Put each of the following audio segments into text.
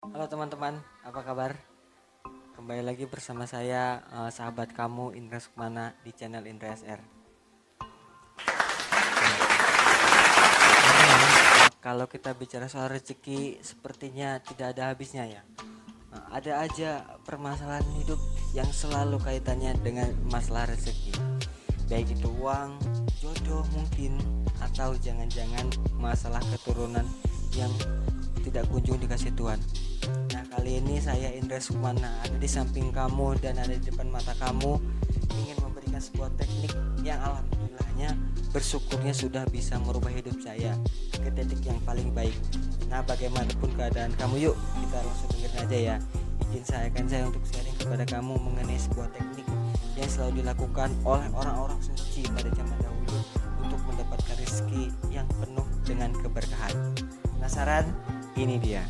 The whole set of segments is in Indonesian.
Halo teman-teman, apa kabar? Kembali lagi bersama saya, sahabat kamu Indra Sukmana di channel Indra SR. Kalau kita bicara soal rezeki, sepertinya tidak ada habisnya ya. Ada aja permasalahan hidup yang selalu kaitannya dengan masalah rezeki. Baik itu uang, jodoh mungkin, atau jangan-jangan masalah keturunan yang tidak kunjung dikasih Tuhan. Nah, kali ini saya Indra Sukmana ada di samping kamu dan ada di depan mata kamu, ingin memberikan sebuah teknik yang alhamdulillahnya bersyukurnya sudah bisa merubah hidup saya ke titik yang paling baik. Nah, bagaimanapun keadaan kamu, yuk kita langsung dengerin aja ya. Izinkan saya untuk sharing kepada kamu mengenai sebuah teknik yang selalu dilakukan oleh orang-orang suci pada zaman dahulu untuk mendapatkan rezeki yang penuh dengan keberkahan. Penasaran? Ini dia.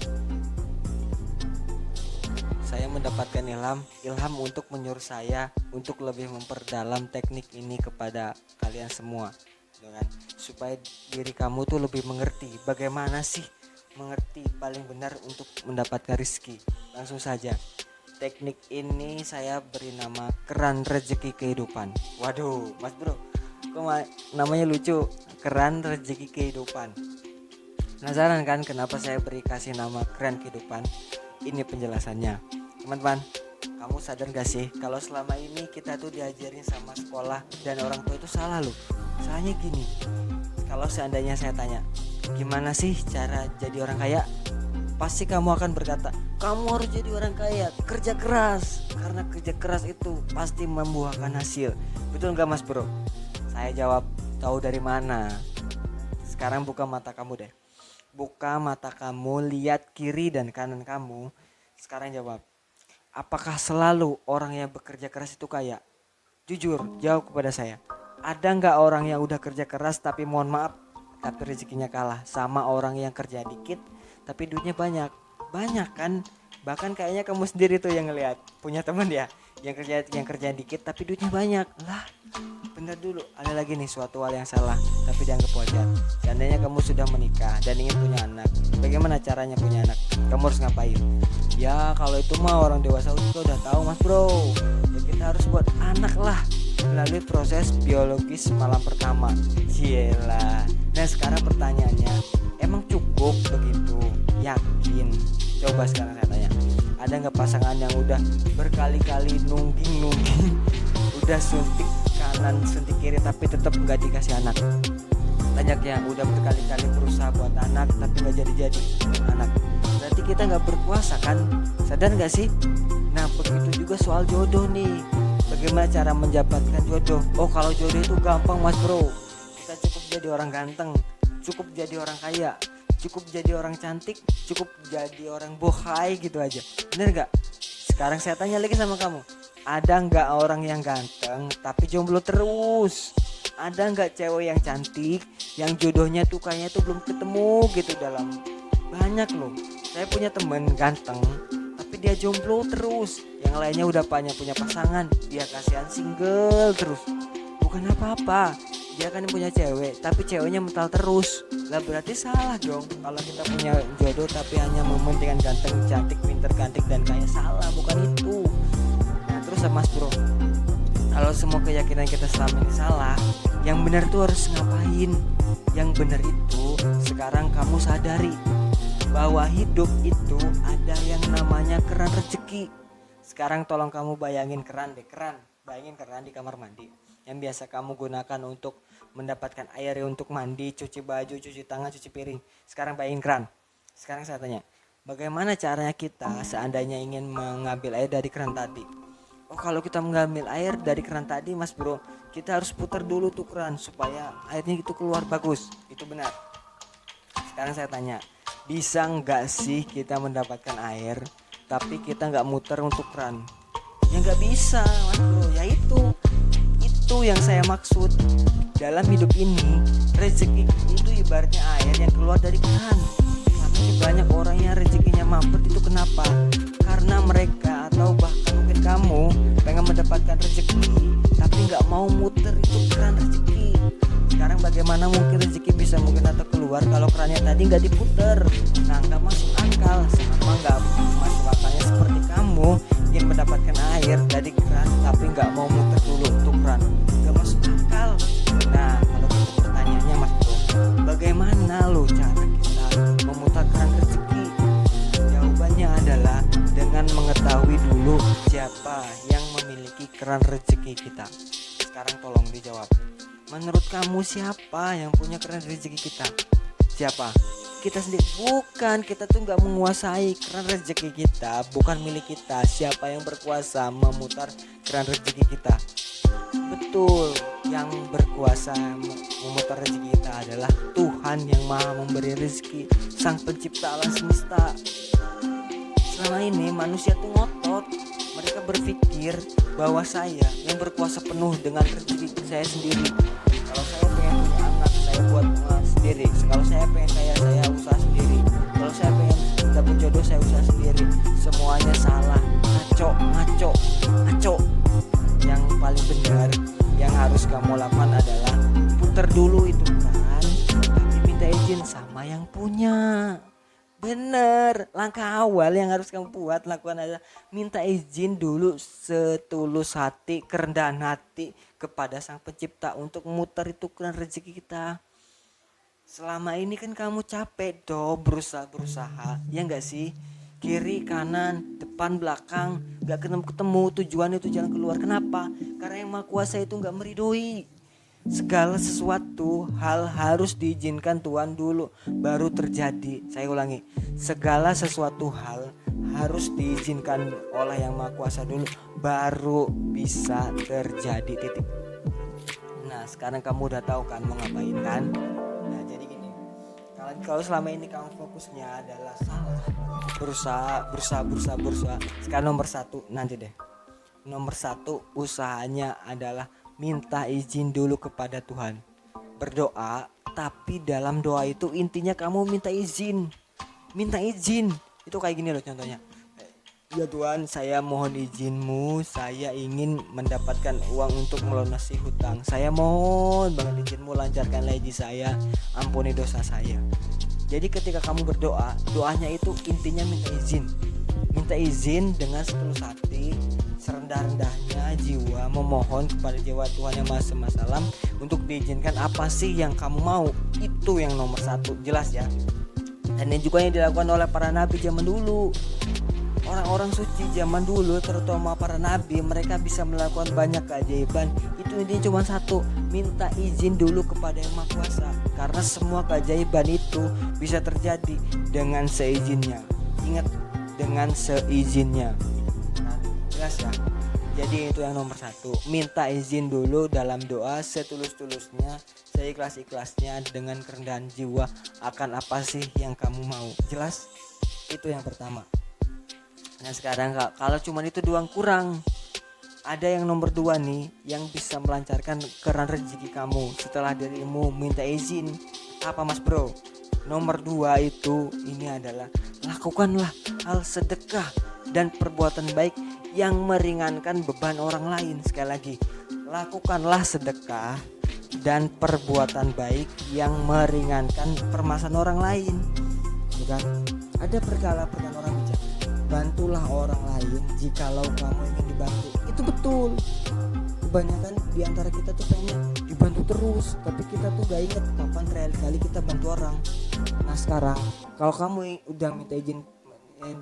Saya mendapatkan ilham untuk menyuruh saya untuk lebih memperdalam teknik ini kepada kalian semua, dengan supaya diri kamu tuh lebih mengerti bagaimana sih mengerti paling benar untuk mendapatkan rezeki. Langsung saja, teknik ini saya beri nama keran rezeki kehidupan. Waduh, Mas Bro, kok namanya lucu, keran rezeki kehidupan. Penasaran kan kenapa saya kasih nama keran kehidupan? Ini penjelasannya. Teman-teman, kamu sadar gak sih kalau selama ini kita tuh diajarin sama sekolah dan orang tua itu salah loh. Salahnya gini, kalau seandainya saya tanya, gimana sih cara jadi orang kaya? Pasti kamu akan berkata, kamu harus jadi orang kaya, kerja keras. Karena kerja keras itu pasti membuahkan hasil. Betul gak Mas Bro? Saya jawab, tahu dari mana? Sekarang buka mata kamu deh. Buka mata kamu, lihat kiri dan kanan kamu. Sekarang jawab, apakah selalu orang yang bekerja keras itu kaya? Jujur, jawab kepada saya. Ada nggak orang yang udah kerja keras tapi mohon maaf, tapi rezekinya kalah sama orang yang kerja dikit tapi duitnya banyak? Banyak kan? Bahkan kayaknya kamu sendiri tuh yang ngelihat. Punya teman ya yang kerja dikit tapi duitnya banyak. Lah, bener dulu, ada lagi nih suatu hal yang salah tapi dianggap wajar. Seandainya kamu sudah menikah dan ingin punya anak, bagaimana caranya punya anak? Kamu harus ngapain? Ya kalau itu mah orang dewasa juga udah tahu Mas Bro. Ya kita harus buat anak lah melalui proses biologis malam pertama. Cielah. Nah sekarang pertanyaannya, emang cukup begitu? Yakin? Coba sekarang saya tanya, ada nggak pasangan yang udah berkali-kali nungging udah suntik kanan suntik kiri tapi tetap nggak dikasih anak? Banyak yang udah berkali-kali berusaha buat anak tapi nggak jadi anak. Berarti kita nggak berkuasa kan? Sadar nggak sih? Nah begitu juga soal jodoh nih. Bagaimana cara mendapatkan jodoh? Oh kalau jodoh itu gampang Mas Bro. Kita cukup jadi orang ganteng, cukup jadi orang kaya, cukup jadi orang cantik, cukup jadi orang bohai gitu aja. Bener gak? Sekarang saya tanya lagi sama kamu, ada gak orang yang ganteng tapi jomblo terus? Ada gak cewek yang cantik yang jodohnya tuh kayaknya tuh belum ketemu gitu dalam? Banyak loh. Saya punya temen ganteng tapi dia jomblo terus. Yang lainnya udah punya pasangan, dia kasihan single terus. Bukan apa-apa, dia kan punya cewek tapi ceweknya mental terus. Lah berarti salah dong kalau kita punya jodoh tapi hanya mementingkan ganteng, cantik, pinter, cantik dan kaya. Salah, bukan itu. Nah terus Mas Bro, kalau semua keyakinan kita selama ini salah, yang benar tuh harus ngapain? Yang benar itu sekarang kamu sadari bahwa hidup itu ada yang namanya keran rezeki. Sekarang tolong kamu bayangin keran deh, bayangin keran di kamar mandi yang biasa kamu gunakan untuk mendapatkan air untuk mandi, cuci baju, cuci tangan, cuci piring. Sekarang bayangin keran. Sekarang saya tanya, bagaimana caranya kita seandainya ingin mengambil air dari keran tadi? Oh kalau kita mengambil air dari keran tadi Mas Bro, kita harus putar dulu tuh keran supaya airnya itu keluar bagus. Itu benar. Sekarang saya tanya, bisa nggak sih kita mendapatkan air tapi kita nggak muter untuk keran? Ya nggak bisa Mas Bro. Ya itu yang saya maksud. Dalam hidup ini rezeki itu ibaratnya air yang keluar dari keran. Tapi banyak orang yang rezekinya mampet. Itu kenapa? Karena mereka atau bahkan mungkin kamu pengen mendapatkan rezeki tapi nggak mau muter itu keran rezeki. Sekarang bagaimana mungkin rezeki bisa mungkin atau keluar kalau kerannya tadi nggak diputer? Nah nggak masuk akal, sama nggak adalah dengan mengetahui dulu siapa yang memiliki keran rezeki kita. Sekarang tolong dijawab. Menurut kamu siapa yang punya keran rezeki kita? Siapa? Kita sendiri. Bukan, kita tuh gak menguasai keran rezeki kita, bukan milik kita. Siapa yang berkuasa memutar keran rezeki kita? Betul, yang berkuasa memutar rezeki kita adalah Tuhan yang maha memberi rezeki, sang pencipta alam semesta. Selama ini manusia tuh ngotot. Mereka berpikir bahwa saya yang berkuasa penuh dengan rezeki saya sendiri. Kalau saya pengen punya anak, saya buat sendiri. Kalau saya pengen kaya, saya usaha sendiri. Kalau saya pengen dapat jodoh, saya usaha sendiri. Semuanya salah, ngaco. Yang paling benar yang harus kamu lakukan adalah putar dulu itu kan, tapi minta izin sama yang punya. Bener, langkah awal yang harus kamu buat lakukan adalah minta izin dulu setulus hati, kerendahan hati kepada sang pencipta untuk memutar itu keran rezeki kita. Selama ini kan kamu capek berusaha, ya enggak sih? Kiri, kanan, depan, belakang, gak ketemu tujuan itu jalan keluar. Kenapa? Karena yang Maha Kuasa itu gak meridoi. Segala sesuatu hal harus diizinkan Tuhan dulu baru terjadi. Saya ulangi, segala sesuatu hal harus diizinkan oleh yang Maha Kuasa dulu baru bisa terjadi, titik. Nah sekarang kamu udah tahu kan mau ngapain kan. Nah jadi gini, kalau selama ini kamu fokusnya adalah salah, berusaha. Sekarang nomor 1 nanti deh. Nomor 1 usahanya adalah minta izin dulu kepada Tuhan. Berdoa, tapi dalam doa itu intinya kamu minta izin. Itu kayak gini loh contohnya. Ya Tuhan, saya mohon izinmu, saya ingin mendapatkan uang untuk melunasi hutang. Saya mohon banget izinmu, lancarkanlah izin saya, ampuni dosa saya. Jadi ketika kamu berdoa, doanya itu intinya minta izin. Minta izin dengan setulus hati, serendah-rendahnya jiwa, memohon kepada jiwa Tuhan yang Maha Semesta Alam untuk diizinkan apa sih yang kamu mau. Itu yang nomor 1, jelas ya. Dan ini juga yang dilakukan oleh para nabi zaman dulu. Orang-orang suci zaman dulu, terutama para nabi, mereka bisa melakukan banyak keajaiban. Itu intinya cuma 1, minta izin dulu kepada yang Maha Kuasa. Karena semua keajaiban itu bisa terjadi dengan seizinnya. Ingat, dengan seizinnya. Nah, jelas ya. Jadi itu yang nomor 1, minta izin dulu dalam doa setulus-tulusnya, seikhlas-ikhlasnya, dengan kerendahan jiwa akan apa sih yang kamu mau. Jelas? Itu yang pertama. Nah sekarang kalau cuma itu doang kurang. Ada yang nomor 2 nih yang bisa melancarkan keran rezeki kamu setelah dirimu minta izin. Apa mas bro? Nomor 2 itu ini adalah lakukanlah hal sedekah dan perbuatan baik yang meringankan beban orang lain. Sekali lagi, lakukanlah sedekah dan perbuatan baik yang meringankan permasalahan orang lain. Bukan? Ada perkara-perkara orang bijak. Bantulah orang lain jikalau kamu ingin dibantu. Itu betul. Kebanyakan diantara kita tuh pengen dibantu terus, tapi kita tuh gak inget kapan terakhir kali kita bantu orang. Nah sekarang kalau kamu udah minta izin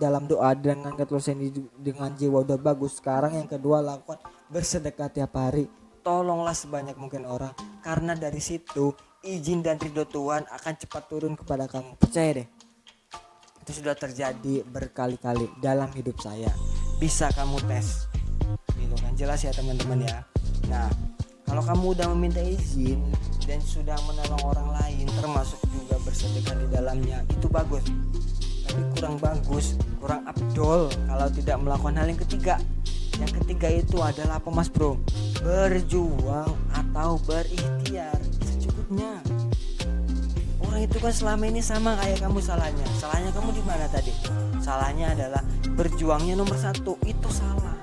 dalam doa dengan ketulusan dengan jiwa udah bagus, sekarang yang kedua lakukan bersedekah tiap hari. Tolonglah sebanyak mungkin orang, karena dari situ izin dan ridho Tuhan akan cepat turun kepada kamu. Percaya deh, itu sudah terjadi berkali-kali dalam hidup saya. Bisa kamu tes, gitu kan. Jelas ya teman-teman ya. Nah kalau kamu udah meminta izin dan sudah menolong orang lain, termasuk juga bersedekah di dalamnya, itu bagus. Tapi kurang bagus, kurang abdol kalau tidak melakukan hal yang ketiga. Yang ketiga itu adalah apa mas bro? Berjuang atau berikhtiar secukupnya. Orang itu kan selama ini sama kayak kamu salahnya. Salahnya kamu di mana tadi? Salahnya adalah berjuangnya nomor 1, itu salah.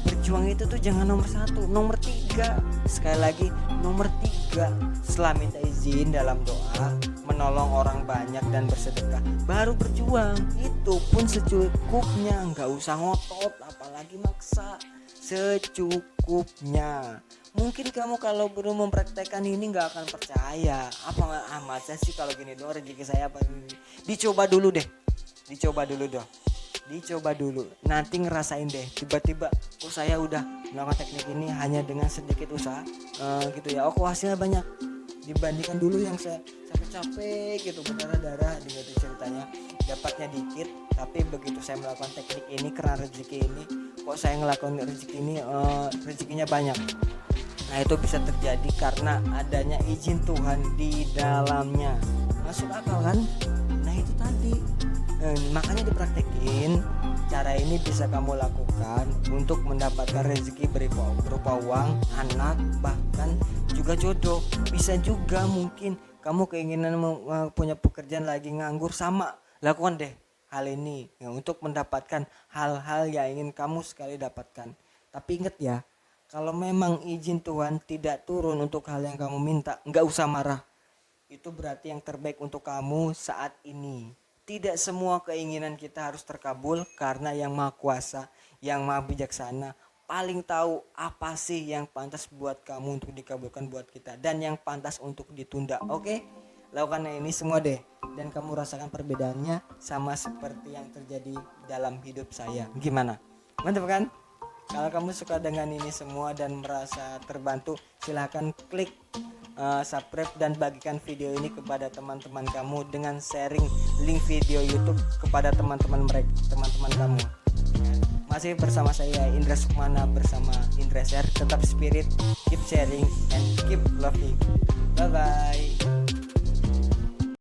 Berjuang itu tuh jangan nomor 1, nomor 3. Sekali lagi nomor 3. Setelah minta izin dalam doa, menolong orang banyak dan bersedekah, baru berjuang. Itu pun secukupnya, nggak usah ngotot apalagi maksa. Secukupnya. Mungkin kamu kalau belum mempraktekkan ini nggak akan percaya. Apa amat sih kalau gini doang rezeki saya apa ini? Dicoba dulu deh. dicoba dulu, nanti ngerasain deh tiba-tiba kok saya udah melakukan teknik ini hanya dengan sedikit usaha gitu ya, kok hasilnya banyak dibandingkan dulu yang saya capek-capek gitu berdarah-darah gitu ceritanya, dapatnya dikit. Tapi begitu saya melakukan teknik ini karena rezeki ini, kok saya ngelakuin rezeki ini rezekinya banyak. Nah itu bisa terjadi karena adanya izin Tuhan di dalamnya. Masuk akal kan? Nah itu tadi. Makanya dipraktekin. Cara ini bisa kamu lakukan untuk mendapatkan rezeki berupa uang, anak, bahkan juga jodoh. Bisa juga mungkin kamu keinginan punya pekerjaan lagi nganggur, sama lakukan deh hal ini ya, untuk mendapatkan hal-hal yang ingin kamu sekali dapatkan. Tapi ingat ya, kalau memang izin Tuhan tidak turun untuk hal yang kamu minta, nggak usah marah. Itu berarti yang terbaik untuk kamu saat ini. Tidak semua keinginan kita harus terkabul, karena yang maha kuasa, yang maha bijaksana paling tahu apa sih yang pantas buat kamu untuk dikabulkan buat kita, dan yang pantas untuk ditunda. Oke? Lakukan ini semua deh, dan kamu rasakan perbedaannya sama seperti yang terjadi dalam hidup saya. Gimana? Mantap kan? Kalau kamu suka dengan ini semua dan merasa terbantu, silahkan klik subscribe dan bagikan video ini kepada teman-teman kamu dengan sharing link video YouTube kepada teman-teman kamu. Masih bersama saya Indra Sukmana bersama Indra Share. Tetap spirit, keep sharing and keep loving. Bye bye.